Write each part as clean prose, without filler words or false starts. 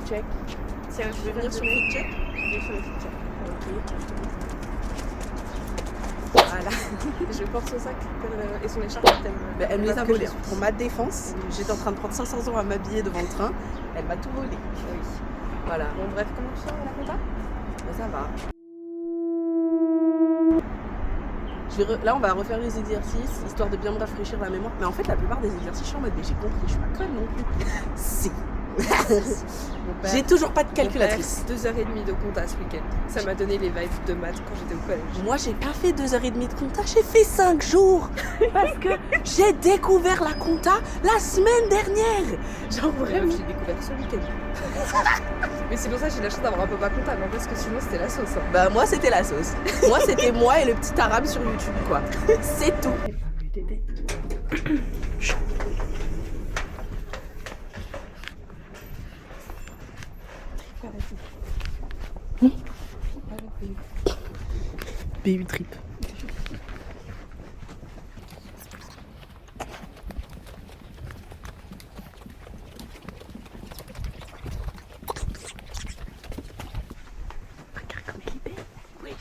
check. Tiens, je vais venir sur le food check. Je vais sur le food check. Ok. Voilà. Je porte son sac et son écharpe. Elle me les a Parce que volés. je suis- Pour ma défense, j'étais en train de prendre 500 € à m'habiller devant le train. Elle m'a tout volé. Oui. Voilà. Bon, bref, comment tu sors à la compta? Mais ça va. Là, on va refaire les exercices, histoire de bien me rafraîchir la mémoire. Mais en fait, la plupart des exercices, je suis en mode, mais j'ai compris, je suis pas conne non plus. Si. J'ai toujours pas de calculatrice. 2h30 de compta ce week-end. Ça m'a donné les vibes de maths quand j'étais au collège. Moi, j'ai pas fait 2h30 de compta, j'ai fait 5 jours. Parce que j'ai découvert la compta la semaine dernière. Genre vraiment. J'ai découvert ce week-end. Mais c'est pour ça que j'ai la chance d'avoir un papa comptable, parce que sinon c'était la sauce. Hein. Bah, moi, c'était la sauce. Moi, c'était moi et le petit arabe sur YouTube, quoi. C'est tout. BU trip. Regarde comme elle est belle. Oui.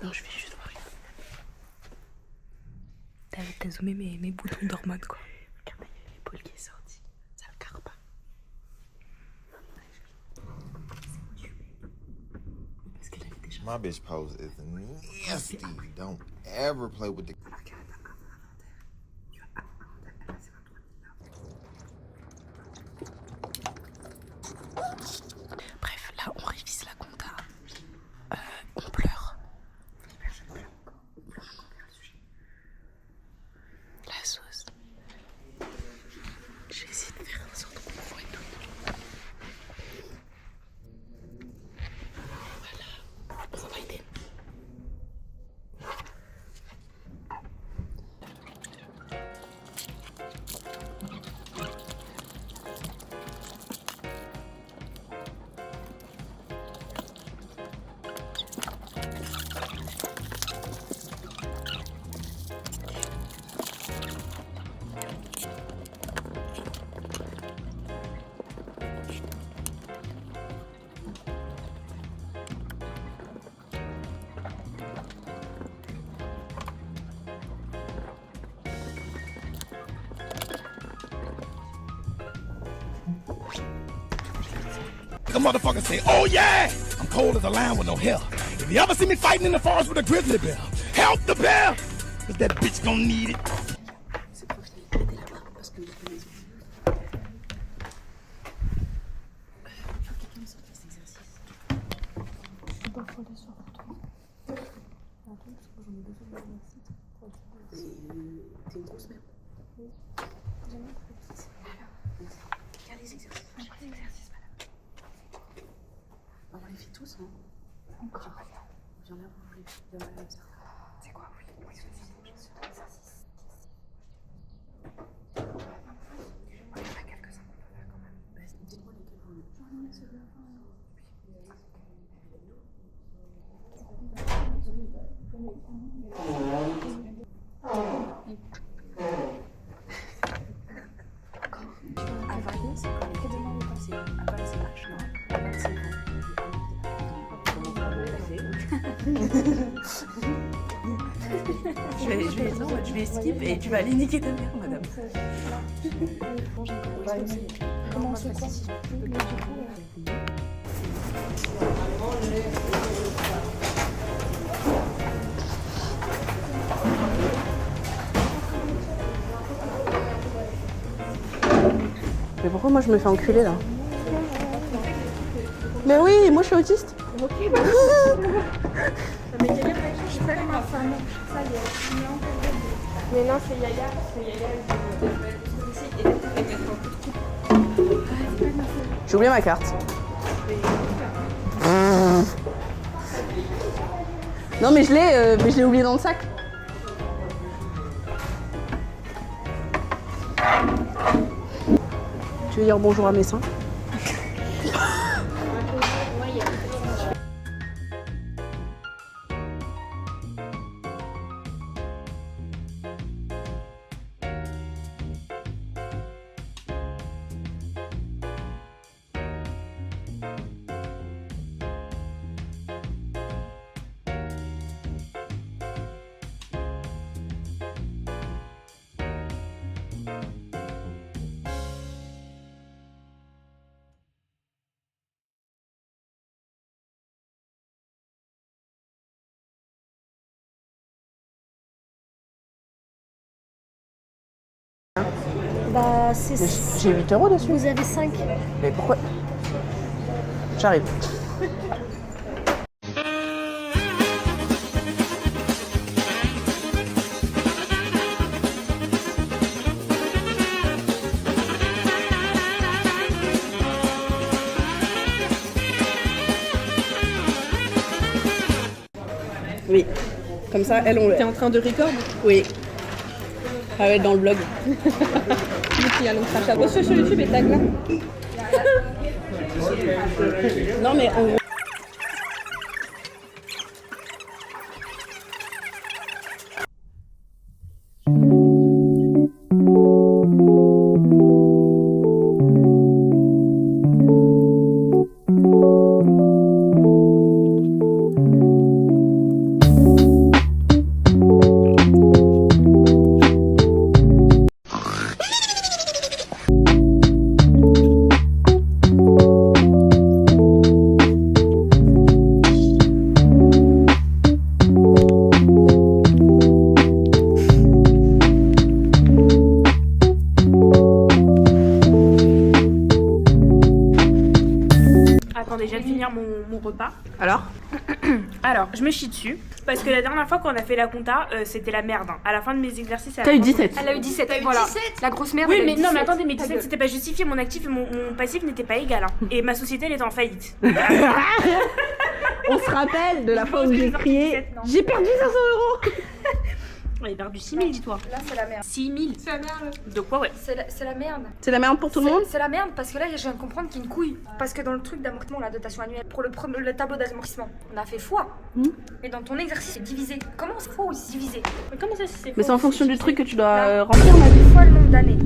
Non, je vais juste voir. T'as zoomé mes boutons d'hormones quoi. Regarde, il y a l'épaule qui est sortie. Ça le carre pas. Parce qu'elle avait déjà. My bitch pose is nasty. Don't ever play with the. Bref, là on révise la compta. On pleure. La sauce. Je vais essayer de faire en sorte qu'on voit tout. Voilà. Ça va aider. The motherfucker say, oh yeah, I'm cold as a lion with no hair. If you ever see me fighting in the forest with a grizzly bear, help the bear, cause that bitch gonna need it. C'est profiter de la là-bas parce que les maisons. Quelqu'un me sort les exercices. Je dois faire des soirs pour toi. Attends, parce que j'en ai besoin de l'exercice. T'es une grosse merde. Jamais pour les petits. Regarde les exercices. Après l'exercice, madame. On les fait tous, hein. Encore. Viens là, vous voulez. Viens là, comme ça. C'est quoi? Oui, oui, vas-y. Il y en a quelques-uns qu'on peut faire quand même. Dites-moi lesquels vous voulez. J'en ai celui-là. Avaler, c'est quand les demain est passé. Avaler, c'est H, non. Avaler, c'est quand. Comment vous l'avez je vais skip et tu vas aller niquer ta mère, madame. Comment c'est quoi? Mais pourquoi moi je me fais enculer là? Mais oui, moi je suis autiste. Ok, bah. Mais Yaya, je fais ma femme. Ça y est, je mets en tête. Mais non, c'est Yaya. C'est Yaya. J'ai oublié ma carte. Non mais je l'ai oublié dans le sac. Tu veux dire bonjour à mes seins? Bah, c'est. J'ai 8 € dessus. Vous avez 5. Mais pourquoi? J'arrive. Oui. Comme ça, elles ont. T'es en train de record? Oui. Ah ouais, dans le blog. Il y a long crachat. Bon, sur YouTube et tag là. Non mais en gros. mon repas. Alors, je me chie dessus parce que la dernière fois qu'on a fait la compta, c'était la merde. À la fin de mes exercices, t'as eu 17. Elle a eu 17, voilà. 17 la grosse merde. Oui, mais non, mais attendez, mais 17 c'était pas justifié. Mon actif et mon passif n'étaient pas égaux. Hein. Et ma société elle était en faillite. On se rappelle de la fois où j'ai crié j'ai perdu 500 €. On a perdu 6 000, dis-toi. Là, c'est la merde. 6 000. C'est la merde. De quoi, ouais. C'est la merde. C'est la merde pour tout le monde. C'est la merde parce que là, je viens de comprendre qu'il y a une couille. Parce que dans le truc d'amortissement, la dotation annuelle, pour le tableau d'amortissement, on a fait fois. Mais dans ton exercice, c'est divisé. Comment c'est fois ou c'est divisé? Mais comment ça, c'est Mais c'est en fonction du truc que tu dois Là, remplir, ma vie. fois le nombre d'années.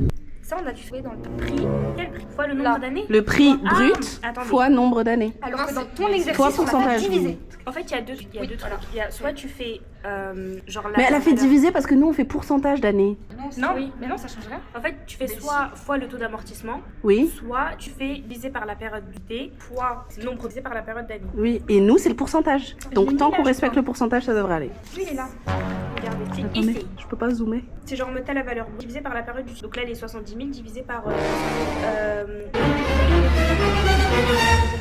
Ça, on a dû faire dans le prix. Quel prix? Fois le nombre d'années? Le prix Ah, brut attendez. fois nombre d'années. Alors que dans ton exercice, Fois on a pourcentage. divisé. En fait, il y a deux trucs. Il y a soit tu fais genre la. Mais elle a fait diviser parce que nous on fait pourcentage d'années. Non, Oui, mais non, ça change rien. En fait, tu fais soit fois le taux d'amortissement, Oui. soit tu fais divisé par la période du T, fois le nombre divisé par la période d'année. Oui, et nous c'est le pourcentage. Donc mis tant là, qu'on je respecte crois. le pourcentage, ça devrait aller. Oui, il est là. Regardez, c'est Attendez, ici. je peux pas zoomer. C'est genre mettre la valeur divisé par la période du. Donc là, les 70 000 divisé par.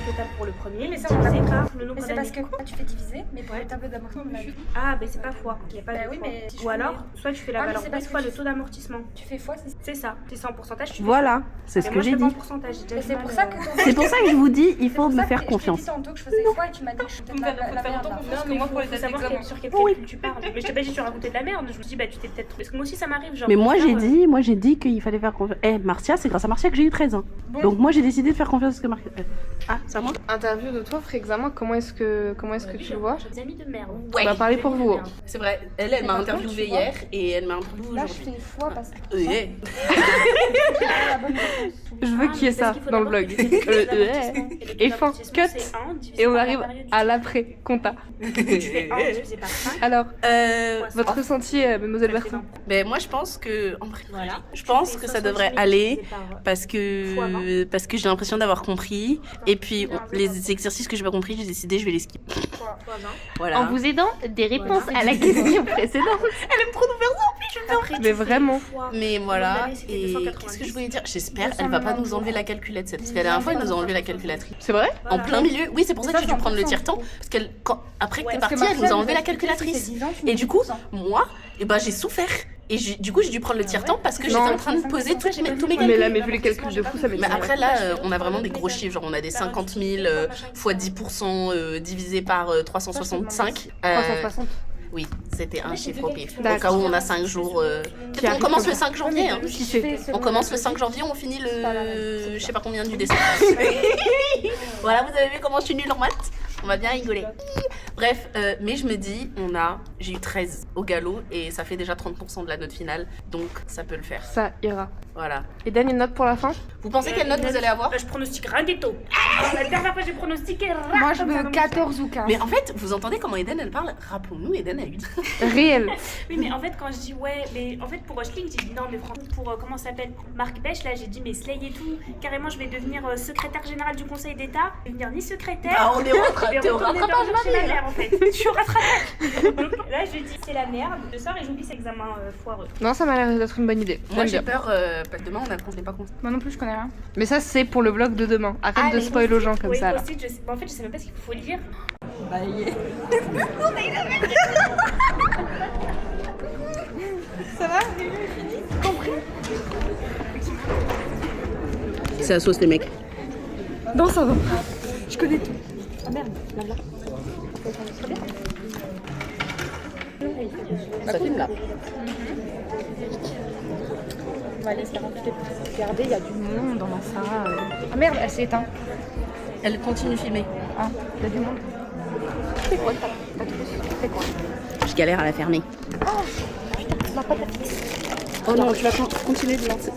Total pour le premier, mais ça on divisé par le nombre Mais c'est d'années. parce que là, tu fais diviser, mais pour le tableau d'amortissement, on a vu. Ah, ben c'est pas fois. Il y a pas Bah de oui, fois. mais si je Ou fais- alors, soit tu fais la Ah, mais valeur c'est brute parce fois que le taux d'amortissement. Tu fais fois, c'est C'est ça. C'est ça en pourcentage. Tu fais Voilà, c'est ce ça. que Moi, je j'ai fais pas en dit. pourcentage. J'ai déjà Mais du c'est mal, pour ça que C'est pour ça que je vous dis, il faut C'est me pour ça faire que confiance. Je t'ai dit tantôt que je faisais fois et tu m'as dit que je faisais la merde. Non, mais moi, faut savoir sur quel Oui. calcul tu parles. Mais je t'ai pas dit que tu racontais de la merde. Je me suis dit, bah, tu t'es peut-être. Parce que moi aussi, ça m'arrive. Genre, Mais moi putain, j'ai dit qu'il fallait faire confiance. Eh, Marcia, c'est grâce à Marcia que j'ai eu 13 ans. Donc moi j'ai décidé de faire confiance à ce que Marcia. Ah, c'est à moi. Interview de toi, pré-examen, comment est-ce que tu le vois? J'ai des amis de merde. On va parler pour vous. C'est vrai, elle m'a interviewé hier et elle m'a interviewé Là, je aujourd'hui. fais une fois parce que. Je veux qu'il y ait ça dans le blog. Et fin, cut. Et on arrive à l'après, compta. Tu fais 1 divisé par 5. Alors, Euh, votre ressenti, mademoiselle Bertrand? ben moi je pense que en vrai, Voilà. je pense que ça devrait aller parce que j'ai l'impression d'avoir compris et puis les exercices que j'ai pas compris, j'ai décidé je vais les skip. Voilà. En vous aidant des réponses à la question précédente. Elle aime trop nous faire ça en plus, je vais le faire. Mais vraiment. Mais voilà, L'année, c'était et 290. qu'est-ce que je voulais dire? J'espère elle va pas nous enlever la calculette cette. Parce que la dernière fois elle nous a enlevé la calculatrice. C'est vrai? En plein milieu. Oui, c'est pour ça que j'ai dû prendre le tiers-temps. Parce qu'elle, après que t'es partie, elle nous a enlevé la calculatrice. Et du coup, moi, j'ai souffert. Et du coup, j'ai dû prendre le tiers-temps parce que j'étais en train de poser tous mes Mais calculs. là, mais vu les calculs de fou, ça Mais m'étonne. après, là, on a vraiment des gros chiffres. Genre, on a des 50 000 fois 10% divisé par 365. 360. Oui, c'était un chiffre au pif. Au D'accord. cas où on a 5 jours. On commence le 5 janvier. Hein. On commence le 5 janvier, on finit le. Je sais pas combien du décembre. Voilà, vous avez vu comment je suis nulle en maths? On va bien rigoler. Bref, mais je me dis, j'ai eu 13 au galop et ça fait déjà 30% de la note finale, donc ça peut le faire. Ça ira. Voilà. Et Dan, une note pour la fin? Vous pensez quelle note vous allez avoir? Je pronostique rien du tout. La dernière fois, j'ai pronostiqué rien. Moi, je veux 14 ou 15. Mais en fait, vous entendez comment Eden elle parle? Rappelons-nous, Eden a eu. Réel. Oui, mais en fait, quand je dis ouais, mais en fait, pour Rochling, j'ai dit non, mais franchement, pour comment ça s'appelle Marc Bech, là, j'ai dit mais Slay et tout, carrément, je vais devenir secrétaire général du Conseil d'État. Je vais devenir ni secrétaire. Ah, on est je vais retourner dormir chez ma mère. fait. Je suis rattrapée. Donc là, je dis c'est la merde. Je sors et j'oublie cet examen foireux. Non, ça m'a l'air d'être une bonne idée. Moi j'ai J'aime bien. peur, demain on apprend les pas compte. Moi non plus, je connais rien. Mais ça, c'est pour le vlog de demain. Arrête de les spoil aux gens comme oui, ça là. Post-it, je sais... En fait, je sais même pas ce qu'il faut lire. Bah yeah. Ça va? Fini? Compris? C'est la sauce les mecs. Non, ça va. Je connais tout. Ah merde, là. Ça filme là. On va laisser regarder, il y a du monde dans ma salle. Ah merde, elle s'est éteinte. Elle continue de filmer. Ah, il y a du monde. C'est quoi t'as tout fait quoi? Je galère à la fermer. Oh putain, tu m'as pas tapé. Oh non, tu vas continuer de lancer.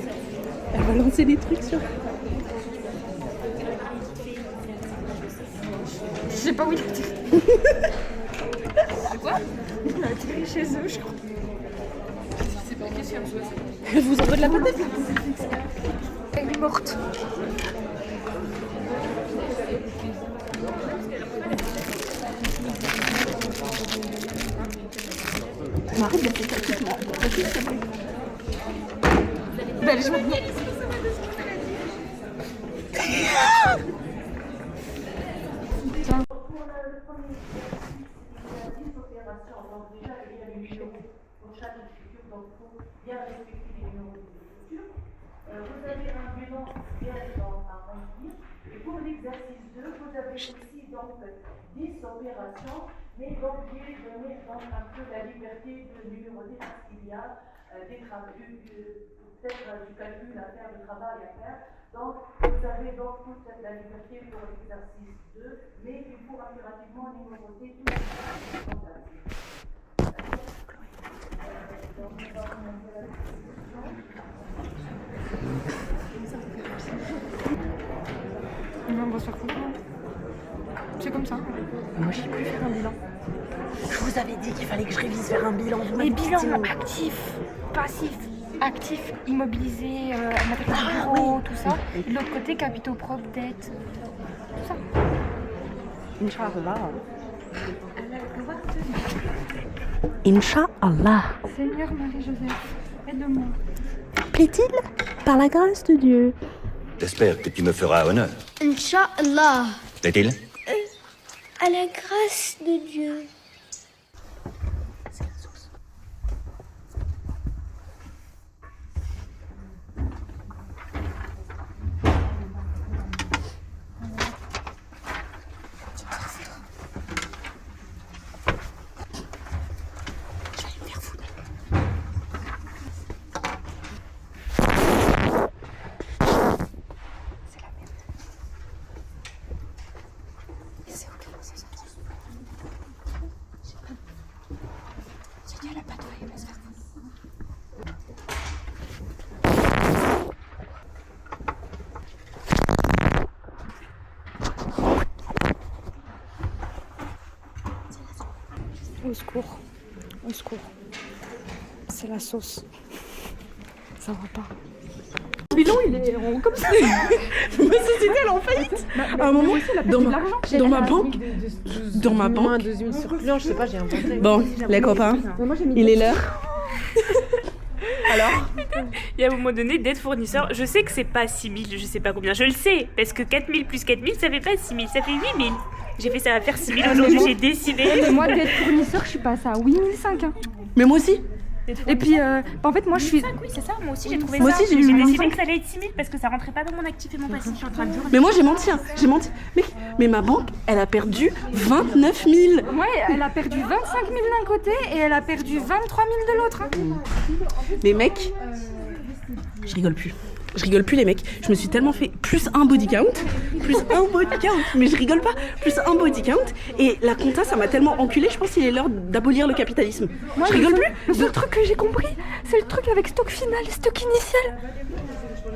Elle va lancer des trucs sur. Je sais pas où il est. C'est quoi? Il a atterri chez eux, je crois. C'est pas question. Elle vous envoie de la patate? Elle est morte. Arrête de faire ça tout Belle journée. Vous avez un bilan bien à remplir. Et pour l'exercice 2, vous avez aussi donc 10 opérations, mais donc je vais donner donc un peu la liberté de numéroter parce qu'il y a peut-être du calcul à faire, du travail à faire. Donc vous avez donc toute la liberté pour l'exercice 2, mais il faut impérativement numéroter tout On va se faire foutre. C'est comme ça. Moi j'ai plus faire un bilan. Je vous avais dit qu'il fallait que je révise faire un bilan. Les bilans actifs, passifs, actifs, immobilisés, matériel de bureau, tout ça. Et de l'autre côté, capitaux propres, dettes, tout ça. Inch'Allah. Inch'Allah. Seigneur Marie-Joseph, aide-moi. Plaît-il par la grâce de Dieu? J'espère que tu me feras honneur. Inch'Allah. Plaît-il? À la grâce de Dieu. Au secours, au secours. C'est la sauce. Ça va pas. Le bilan, il est rond comme ça. Ma société, elle est en faillite. À un moment, dans ma banque, Moins 12 000 sur client, je sais pas, j'ai inventé. Bon, les copains, il est l'heure. Alors, Il y a un moment donné, d'être fournisseur, je sais que c'est pas 6 000, je sais pas combien, je le sais, parce que 4 000 plus 4 000, ça fait pas 6 000, ça fait 8 000. J'ai fait ça va faire 6 000 aujourd'hui, j'ai décidé. Mais moi, d'être fournisseur, je suis passée à 8 500. mais moi aussi. Et puis, en fait, moi, je suis. 5, oui, c'est ça, moi aussi j'ai trouvé Moi ça. aussi, j'ai eu 1500. décidé que ça allait être 6 000 parce que ça rentrait pas dans mon actif et mon passif, je suis en train de dire. Mais moi j'ai menti, hein. J'ai menti. Mais ma banque, elle a perdu 29 000. Ouais, elle a perdu 25 000 d'un côté et elle a perdu 23 000 de l'autre. Hein. Mais mec, je rigole plus. Je rigole plus les mecs. Je me suis tellement fait plus un body count, mais je rigole pas, plus un body count. Et la compta, ça m'a tellement enculé, je pense qu'il est l'heure d'abolir le capitalisme. Moi, je rigole plus. Le seul truc que j'ai compris, c'est le truc avec stock final, stock initial.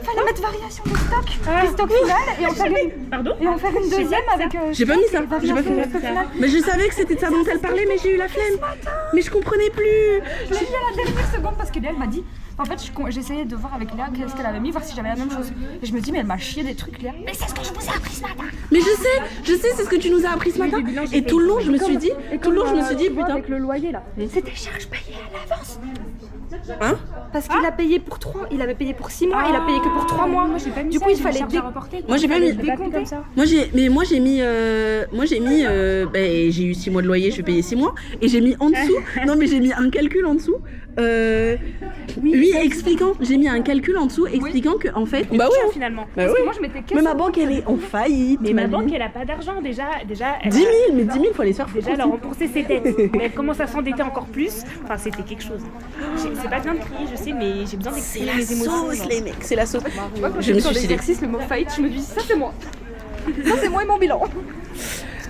Fallait mettre variation de stock, et stock final, et on faire une deuxième avec. J'ai pas mis ça, j'ai pas fait stock final. Mais je savais que c'était de ça dont elle parlait, mais j'ai eu la flemme. Mais je comprenais plus. Je l'ai mis à la dernière seconde parce que elle m'a dit En fait, j'essayais de voir avec Léa qu'est-ce qu'elle avait mis, voir si j'avais la même chose. Et je me dis, mais elle m'a chié des trucs, Léa. Mais c'est ce que je vous ai appris ce matin. Mais je sais, c'est ce que tu nous as appris ce matin. Et tout le long, je me suis dit, putain. Avec le loyer là, c'était charge payée à l'avance. Hein? Parce qu'il a payé pour 3, il avait payé pour 6 mois, il a payé que pour 3 mois. Moi j'ai pas mis. Du coup, il fallait reporter. Moi j'ai pas mis. Décompter ça. Moi j'ai mis j'ai eu 6 mois de loyer, je vais payer 6 mois et j'ai mis en dessous. Non mais j'ai mis un calcul en dessous. J'ai mis un calcul en dessous expliquant que en fait bah oui finalement. Bah oui. Moi je m'étais mais ma banque elle est en faillite. Mais ma banque elle a pas d'argent déjà 10 000 mais 10 000 faut les faire. Déjà elle a remboursé ses dettes. Mais elle commence à s'endetter encore plus. Enfin c'était quelque chose. C'est pas bien de crier, je sais, mais j'ai besoin d'exprimer mes émotions. C'est la sauce les mecs, c'est la sauce. Je me suis dit l'exercice, le mot faillite, je me dis ça c'est moi. Ça c'est moi et mon bilan.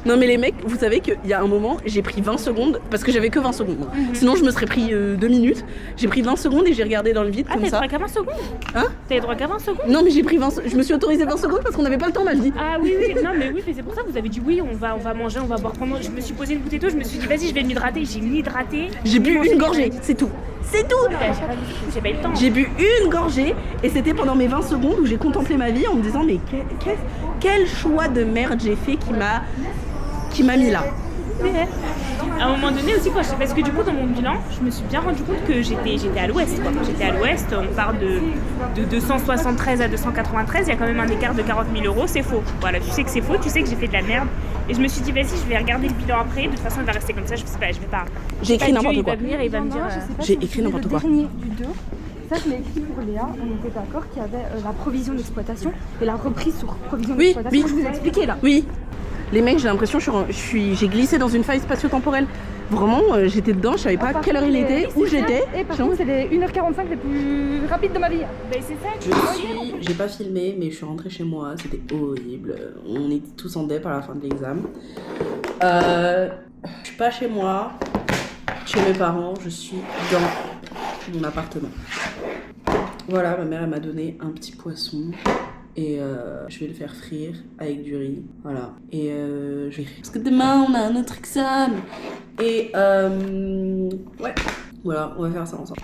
Non mais les mecs, vous savez qu'il y a un moment, j'ai pris 20 secondes, parce que j'avais que 20 secondes. Sinon je me serais pris 2 minutes. J'ai pris 20 secondes et j'ai regardé dans le vide comme ça. Ah t'as droit qu'à 20 secondes? Hein? T'as droit qu'à 20 secondes? Non mais j'ai pris 20, je me suis autorisé 20 secondes parce qu'on n'avait pas le temps, m'a dit. Ah oui, non mais c'est pour ça que vous avez dit oui, on va manger, on va boire. Pendant, je me suis posé une bouteille d'eau, je me suis dit vas-y je vais m'hydrater, j'ai m'hydraté. J'ai bu une gorgée, c'est tout. C'est tout. J'ai pas eu le temps. J'ai bu une gorgée et c'était pendant mes 20 secondes où j'ai contemplé ma vie en me disant mais quel choix de merde j'ai fait qui m'a mis là. À un moment donné aussi, parce que du coup dans mon bilan, je me suis bien rendu compte que j'étais à l'ouest. J'étais à l'ouest, on part de 273 à 293, il y a quand même un écart de 40 000 €, c'est faux. Voilà, tu sais que c'est faux, tu sais que j'ai fait de la merde. Et je me suis dit, vas-y, je vais regarder le bilan après, de toute façon il va rester comme ça, je sais pas, je vais pas. J'ai écrit n'importe quoi. Il va venir et il va me dire. J'ai écrit n'importe quoi. Le dernier du 2, ça je l'ai écrit pour Léa, on était d'accord qu'il y avait la provision d'exploitation et la reprise sur provision d'exploitation. Je vous ai expliqué là. Oui. Les mecs, j'ai l'impression j'ai glissé dans une faille spatio-temporelle. Vraiment, j'étais dedans, je savais pas à quelle heure il était, où j'étais. Et par contre, c'est les 1h45 les plus rapides de ma vie. Ben c'est ça. J'ai pas filmé, mais je suis rentrée chez moi, c'était horrible. On était tous en dep à la fin de l'examen. Je suis pas chez moi, chez mes parents, je suis dans mon appartement. Voilà, ma mère elle m'a donné un petit poisson. Et je vais le faire frire avec du riz, voilà. Et je vais écrire parce que demain on a un autre examen. Et ouais, voilà, on va faire ça ensemble.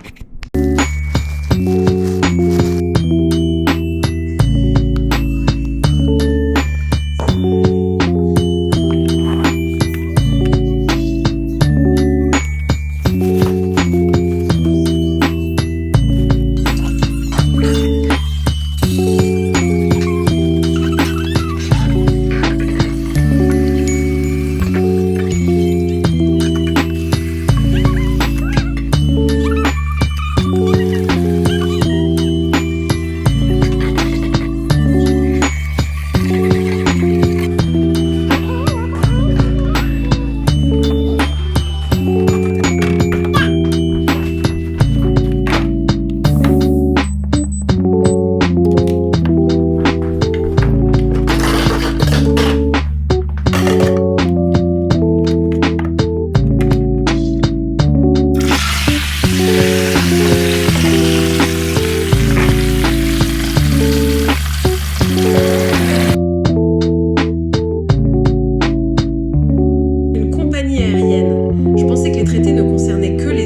Une compagnie aérienne. Je pensais que les traités ne concernaient que les